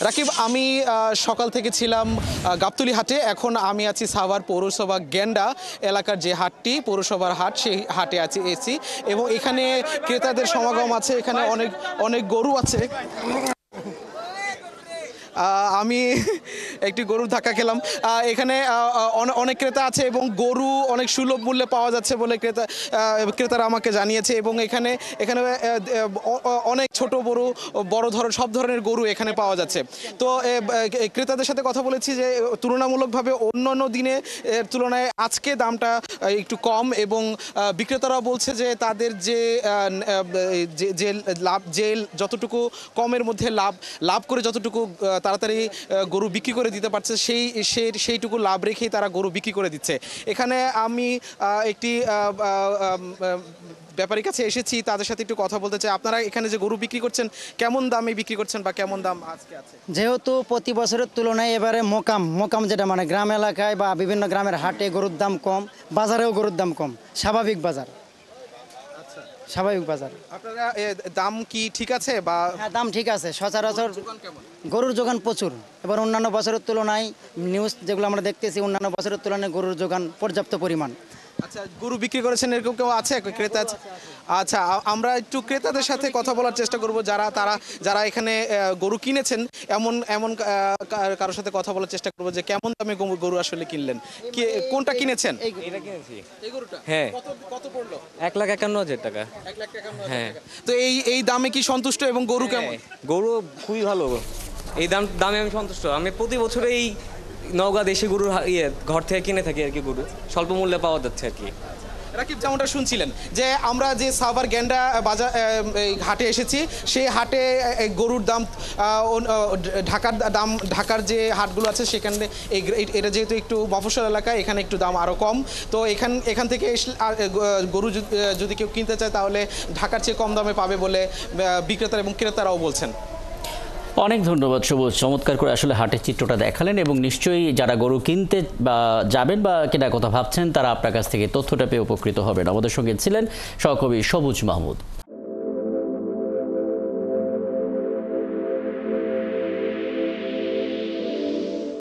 রাকিব, আমি সকাল থেকে ছিলাম গাবতলী হাটে। এখন আমি আছি সাভার পৌরসভা গেন্ডা এলাকার যে হাটটি, পৌরসভার হাট, সেই হাটে এসি এবং এখানে ক্রেতাদের সমাগম আছে। এখানে অনেক অনেক গরু আছে। আমি একটি গরুর ধাক্কা খেলাম। এখানে অনেক ক্রেতা আছে এবং গরু অনেক সুলভ মূল্যে পাওয়া যাচ্ছে বলে ক্রেতারা আমাকে জানিয়েছে। এবং এখানে এখানে অনেক ছোট বড় বড় সব ধরনের গরু এখানে পাওয়া যাচ্ছে। তো ক্রেতাদের সাথে কথা বলেছি যে তুলনামূলকভাবে অন্যান্য দিনে তুলনায় আজকে দামটা একটু কম এবং বিক্রেতারা বলছে যে তাদের যে লাভ, যে যতটুকু কমের মধ্যে লাভ করে যতটুকু তাড়াতাড়ি গরু বিক্রি করে দিতে পারছে সেইটুকু লাভ রেখেই তারা গরু বিক্রি করে দিচ্ছে। এখানে আমি একটি ব্যাপারীর কাছে এসেছি, তাদের সাথে একটু কথা বলতে চাই। আপনারা এখানে যে গরু বিক্রি করছেন কেমন দামে বিক্রি করছেন বা কেমন দাম আজকে আছে? যেহেতু প্রতি বছরের তুলনায় এবারে মোকাম যেটা মানে গ্রাম এলাকায় বা বিভিন্ন গ্রামের হাটে গরুর দাম কম, বাজারেও গরুর দাম কম, স্বাভাবিক বাজার। স্বাভাবিক বাজার। আপনারা দাম কি ঠিক আছে বা? হ্যাঁ, দাম ঠিক আছে। সচরাচর গরুর যোগান প্রচুর। এবার অন্যান্য বছরের তুলনায় নিউজ যেগুলো আমরা দেখতেছি, অন্যান্য বছরের তুলনায় গরুর যোগান পর্যাপ্ত পরিমাণ। আচ্ছা, গরু বিক্রি করেছেন এরকম কেউ আছে, ক্রেতা আছে? আচ্ছা, আমরা একটু ক্রেতাদের সাথে কথা বলার চেষ্টা করব, যারা এখানে গরু কিনেছেন এমন কারোর সাথে কথা বলার চেষ্টা করব যে কেমন দামে গরু আসলে কিনলেন, কোনটা কিনেছেন? এটা কিনেছি। এই গরুটা হ্যাঁ। কত পড়লো? 1,51,000 টাকা। 1,51,000 হ্যাঁ। টাকা। তো এই দামে কি সন্তুষ্ট এবং গরু কেমন? গরু খুবই ভালো। এই দামে আমি সন্তুষ্ট। আমি প্রতি বছর এই নওগাঁ দেশি গরুর ঘর থেকে কিনে থাকি আর কি। গরু স্বল্প মূল্যে পাওয়া যাচ্ছে আর কি। রাকিব, যেমনটা শুনছিলেন যে আমরা যে সাভার গেন্ডা বাজার হাটে এসেছি, সেই হাটে গরুর দাম ঢাকার যে হাটগুলো আছে সেখানে এটা যেহেতু একটু মফস্বল এলাকা, এখানে একটু দাম আরও কম। তো এখান থেকে গরু যদি কেউ কিনতে চায় তাহলে ঢাকার চেয়ে কম দামে পাবে বলে বিক্রেতা এবং ক্রেতারাও বলছেন। অনেক ধন্যবাদ সবুজ, চমৎকার করে আসলে হাটের চিত্রটা দেখালেন এবং নিশ্চয়ই যারা গরু কিনতে বা যাবেন বা কেনার কথা ভাবছেন তারা আপনার কাছ থেকে তথ্যটা পেয়ে উপকৃত হবেন। আমাদের সঙ্গে ছিলেন সহকর্মী সবুজ মাহমুদ।